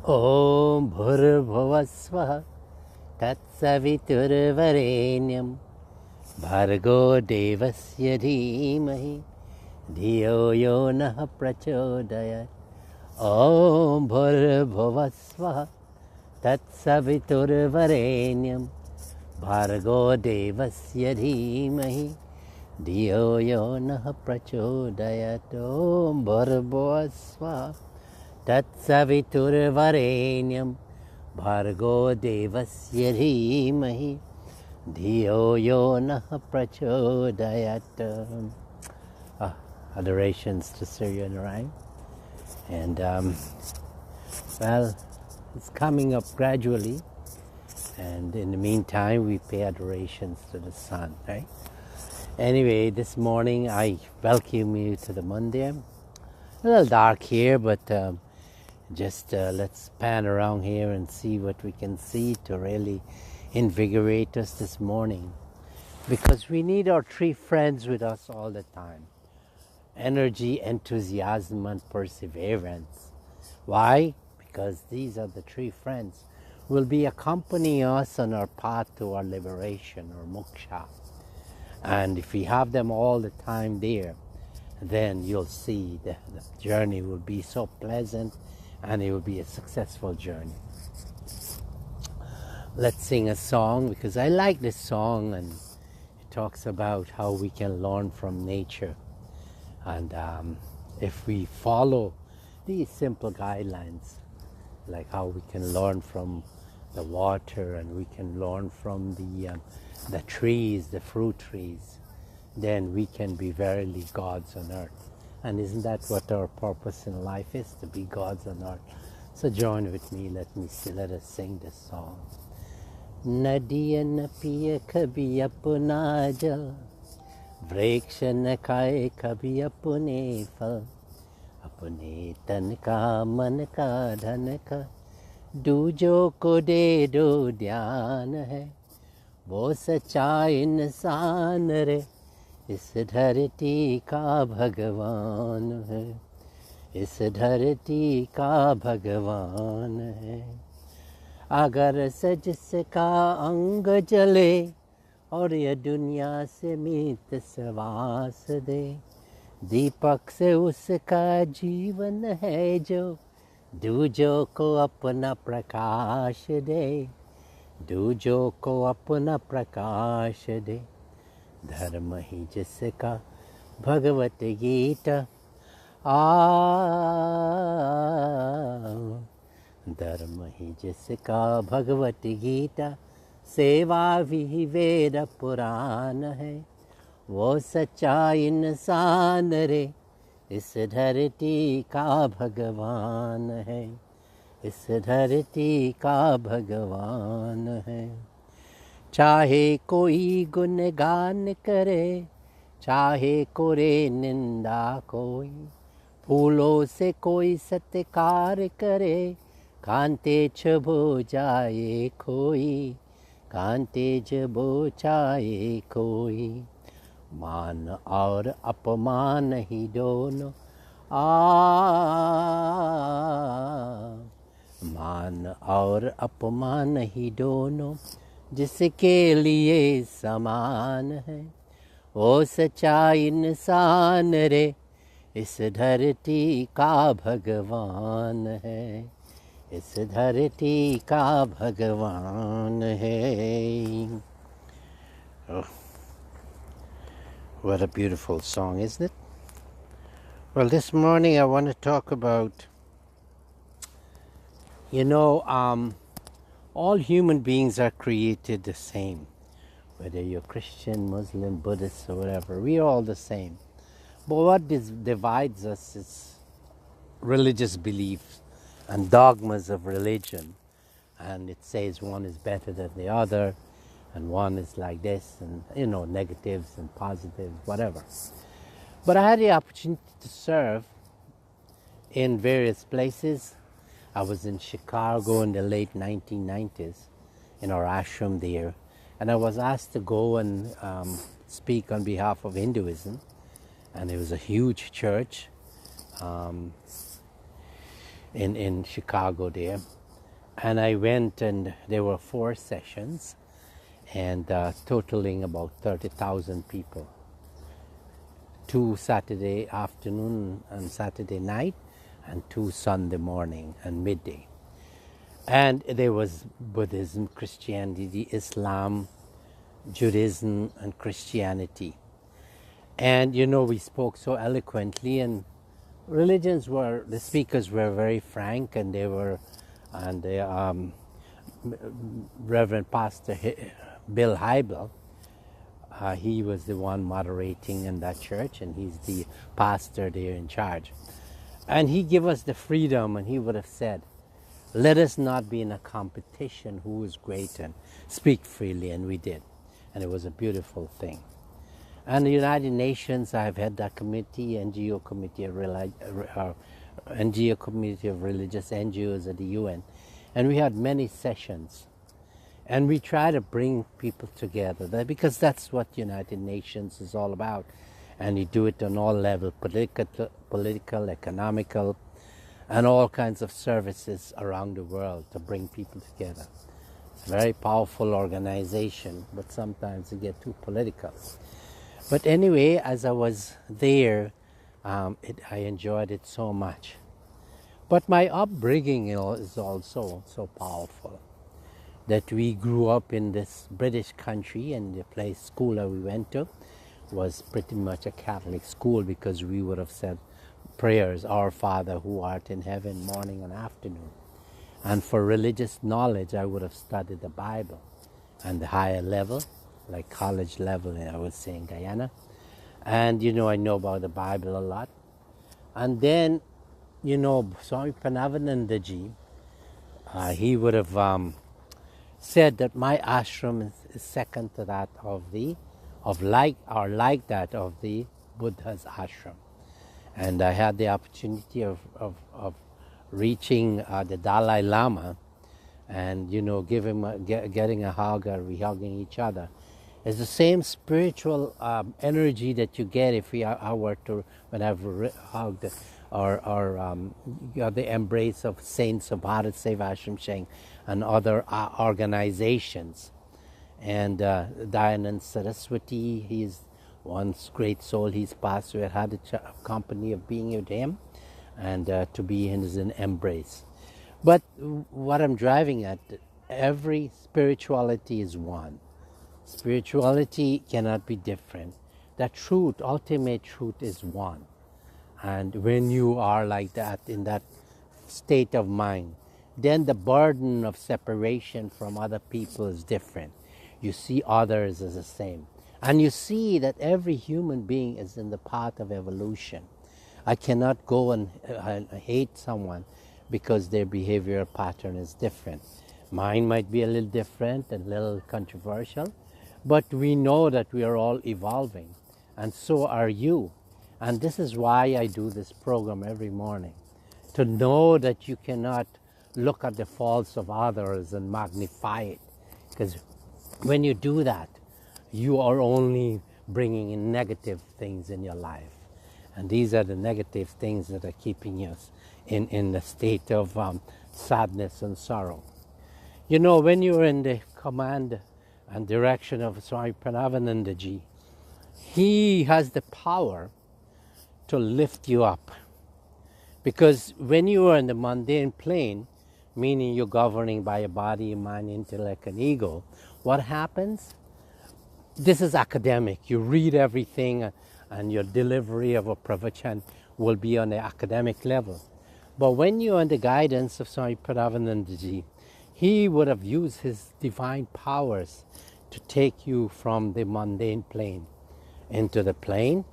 ॐ भूर्भुवस्वः तत्सवितुर्वरेण्यं भर्गो देवस्य धीमहि धियो यो नः प्रचोदयात्। ॐ भूर्भुवस्वः तत्सवितुर्वरेण्यं भर्गो देवस्य धीमहि धियो यो नः प्रचोदयात्। ॐ भूर्भुवस्वः तत्सवितुर्वरेण्यं भर्गो देवस्य धीमहि धियो यो नः प्रचोदयात्. Adorations to Surya Narayan. And well, it's coming up gradually, and in the meantime we pay adorations to the sun, right? Anyway, this morning I welcome you to the mandir. A little dark here, but just let's pan around here and see what we can see to really invigorate us this morning, because we need our three friends with us all the time: energy, enthusiasm, and perseverance. Why? Because these are the three friends who will be accompanying us on our path to our liberation or moksha. And if we have them all the time there, then you'll see the journey will be so pleasant, and it will be a successful journey. Let's sing a song, because I like this song, and it talks about how we can learn from nature. And if we follow these simple guidelines, like how we can learn from the water, and we can learn from the trees, the fruit trees, then we can be verily gods on earth. And isn't that what our purpose in life is? To be gods on earth. So join with me, let us sing this song. Nadiya na piye kabhi apna jal, vriksha na khaye kabhi apne phal, apne tan ka man ka dhan ka, दूजों को दे दो ध्यान है, वो सच्चा इंसान रे, इस धरती का भगवान है, इस धरती का भगवान है। अगर जिसका अंग जले और ये दुनिया से मीत सवास दे, दीपक से उसका जीवन है जो दूजों को अपना प्रकाश दे, दूजों को अपना प्रकाश दे। धर्म ही जिसका भगवत गीता धर्म ही जिसका भगवत गीता, सेवा भी वेद पुराण है, वो सच्चा इंसान रे, इस धरती का भगवान है, इस धरती का भगवान है। चाहे कोई गुणगान करे, चाहे करे निंदा कोई, फूलों से कोई सत्कार करे, कांते छबो जाए कोई, कांते जबो जाए कोई। मान और अपमान ही दोनों मान और अपमान ही दोनों जिसके लिए समान है, वो सच्चा इंसान रे, इस धरती का भगवान है, इस धरती का भगवान है। What a beautiful song, isn't it? Well, this morning I want to talk about, all human beings are created the same. Whether you're Christian, Muslim, Buddhist, or whatever, we are all the same. But what divides us is religious beliefs and dogmas of religion. And it says one is better than the other, and one is like this, and negatives and positives, whatever. But I had the opportunity to serve in various places. I was in Chicago in the late 1990s in our ashram there, and I was asked to go and speak on behalf of Hinduism, and it was a huge church. in Chicago there. And I went, and there were 4 sessions, and totaling about 30,000 people. 2 Saturday afternoon and Saturday night, and 2 Sunday morning and midday. And there was Buddhism, Christianity, Islam, Judaism, and Christianity. And we spoke so eloquently, and the speakers were very frank, and the Reverend Pastor Bill Hybel, he was the one moderating in that church, and he's the pastor there in charge. And he gave us the freedom, and he would have said, let us not be in a competition who is great, and speak freely, and we did. And it was a beautiful thing. And the United Nations, I've had that committee, NGO committee of religious NGOs at the UN, and we had many sessions. And we try to bring people together, because that's what United Nations is all about. And you do it on all levels, political, economical, and all kinds of services around the world to bring people together. It's a very powerful organization, but sometimes it gets too political. But anyway, as I was there, I enjoyed it so much. But my upbringing is also so powerful, that we grew up in this British country, and the school that we went to was pretty much a Catholic school, because we would have said prayers, Our Father who art in heaven, morning and afternoon. And for religious knowledge, I would have studied the Bible. And the higher level, like college level, I would say in Guyana. And I know about the Bible a lot. And then, Swami Parameshananda ji, he would have said that my ashram is second to that like that of the Buddha's ashram. And I had the opportunity of reaching the Dalai Lama, and getting a hug, or we hugging each other. It's the same spiritual energy that you get if I were to, when I've hugged or got the embrace of saints of BHARAT, SEVASHRAM, and other organizations. And Dayanand Saraswati, he's one great soul, he's passed away. I had the company of being with him, and to be in his embrace. But what I'm driving at, every spirituality is one. Spirituality cannot be different. The truth, ultimate truth, is one. And when you are like that, in that state of mind, then the burden of separation from other people is different. You see others as the same. And you see that every human being is in the path of evolution. I cannot go and hate someone because their behavioral pattern is different. Mine might be a little different and a little controversial, but we know that we are all evolving, and so are you. And this is why I do this program every morning, to know that you cannot look at the faults of others and magnify it, because when you do that, you are only bringing in negative things in your life. And these are the negative things that are keeping us in the state of sadness and sorrow. When you're in the command and direction of Swami Parameshananda ji, he has the power to lift you up. Because when you are in the mundane plane, meaning you're governing by your body, mind, intellect, and ego, what happens? This is academic. You read everything, and your delivery of a pravachan will be on the academic level. But when you're under guidance of Swami Parameshananda ji, he would have used his divine powers to take you from the mundane plane into the plane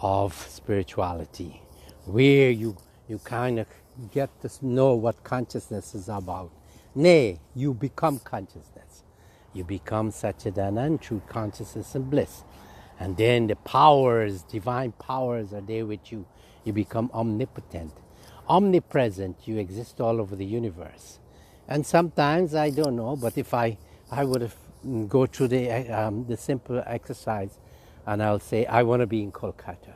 of spirituality, where you kind of get to know what consciousness is about. Nay, you become consciousness. You become Satchidanand, true consciousness and bliss. And then the powers, divine powers, are there with you. You become omnipotent, omnipresent. You exist all over the universe. And sometimes, I don't know, but if I would have go through the simple exercise, and I'll say, I want to be in Kolkata.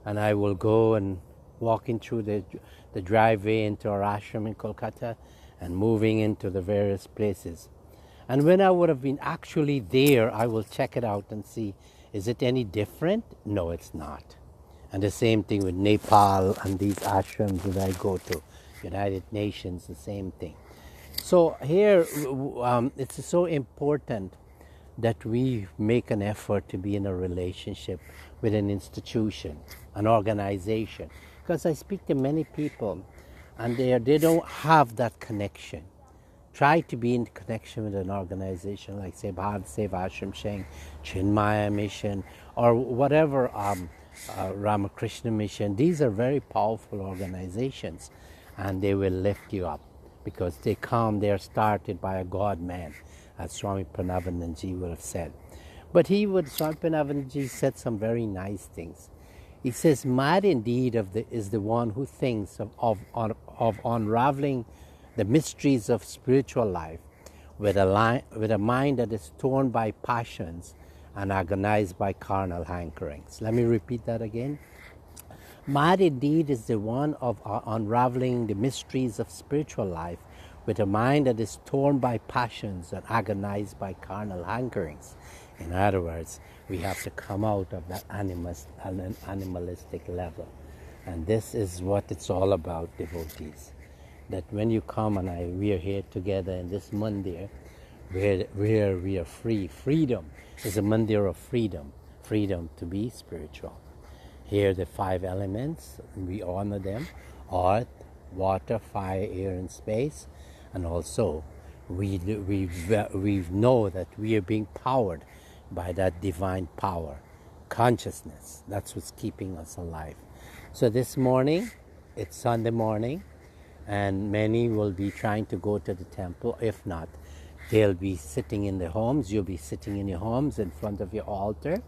And I will go and walking through the driveway into our ashram in Kolkata and moving into the various places. And when I would have been actually there, I will check it out and see, is it any different? No, it's not. And the same thing with Nepal and these ashrams that I go to, United Nations, the same thing. So here, it's so important that we make an effort to be in a relationship with an institution, an organization. Because I speak to many people and they don't have that connection. Try to be in connection with an organization like say BHARAT, SEVASHRAM, Chinmaya Mission, or whatever, Ramakrishna Mission. These are very powerful organizations and they will lift you up because they are started by a God man, as Swami Parameshananda would have said. But Swami Parameshananda said some very nice things. He says, mad indeed is the one who thinks of unraveling the mysteries of spiritual life with a mind that is torn by passions and agonized by carnal hankerings. Let me repeat that again. Mad indeed is the one of unraveling the mysteries of spiritual life with a mind that is torn by passions and agonized by carnal hankerings. In other words, we have to come out of that animalistic level. And this is what it's all about, devotees. That when you come and we are here together in this mandir, where we are free. Freedom is a mandir of freedom. Freedom to be spiritual. Here are the 5 elements, and we honor them: earth, water, fire, air, and space. And also, we know that we are being powered by that divine power, consciousness. That's what's keeping us alive. So this morning, it's Sunday morning, and many will be trying to go to the temple. If not, they'll be sitting in their homes. You'll be sitting in your homes in front of your altar,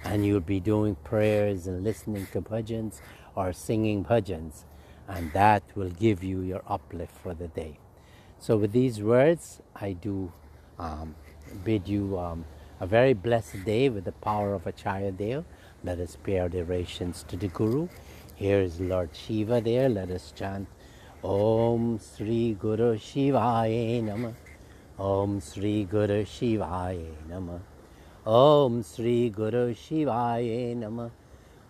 and you'll be doing prayers and listening to bhajans or singing bhajans, and that will give you your uplift for the day. So with these words, I do bid you a very blessed day with the power of Acharya Dev. Let us pay our devotions to the Guru. Here is Lord Shiva there. Let us chant Om Sri Guru Shivaya Namah. Om Sri Guru Shivaya Namah. Om Sri Guru Shivaya Namah.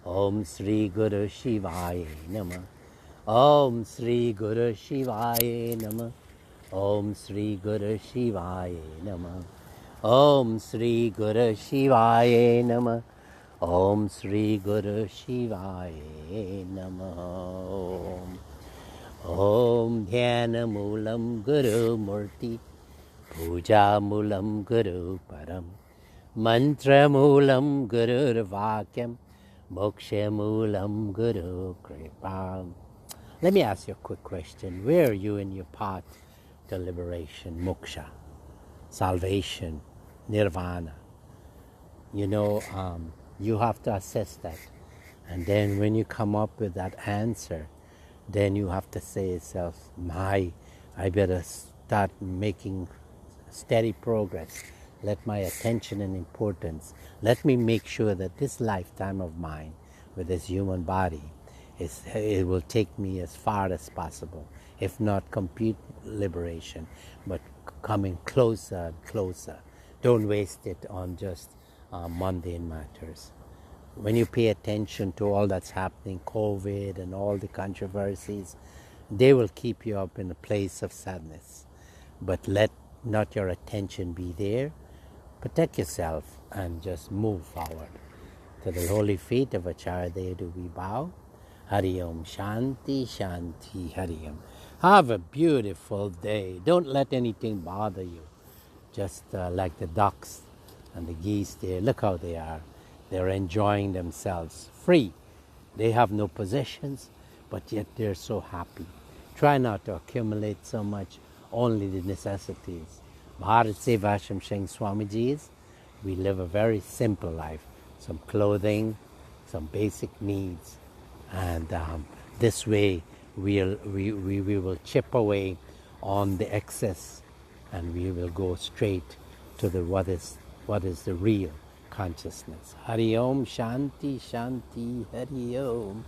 Om Sri Guru Shivaya Namah. Om Sri Guru Shivaya Namah. Om Sri Guru Shivaya Namah. Om Sri Guru Shivaya Namah. Om Sri Guru Shivaya Namah. Om Dhyana Moolam Guru Murti, Puja Moolam Guru Param, Mantra Moolam Guru Vakyam, Moksha Moolam Guru Kripam. Let me ask you a quick question. Where are you in your path to liberation, moksha, salvation, nirvana? You know, you have to assess that. And then when you come up with that answer, then you have to say yourself, I better start making steady progress. Let my attention and importance, let me make sure that this lifetime of mine with this human body, it will take me as far as possible, if not complete liberation, but coming closer and closer. Don't waste it on just mundane matters. When you pay attention to all that's happening, COVID and all the controversies, they will keep you up in a place of sadness. But let not your attention be there. Protect yourself and just move forward. To the holy feet of Acharya Dev do we bow. Hari Om, Shanti, Shanti, Hari Om. Have a beautiful day. Don't let anything bother you. Just like the ducks and the geese there, look how they are. They're enjoying themselves, free. They have no possessions, but yet they're so happy. Try not to accumulate so much, only the necessities. BHARAT SEVASHRAM Swamiji's, we live a very simple life. Some clothing, some basic needs. And this way we will chip away on the excess, and we will go straight to what is the real consciousness. Hari Om, Shanti, Shanti, Hari Om.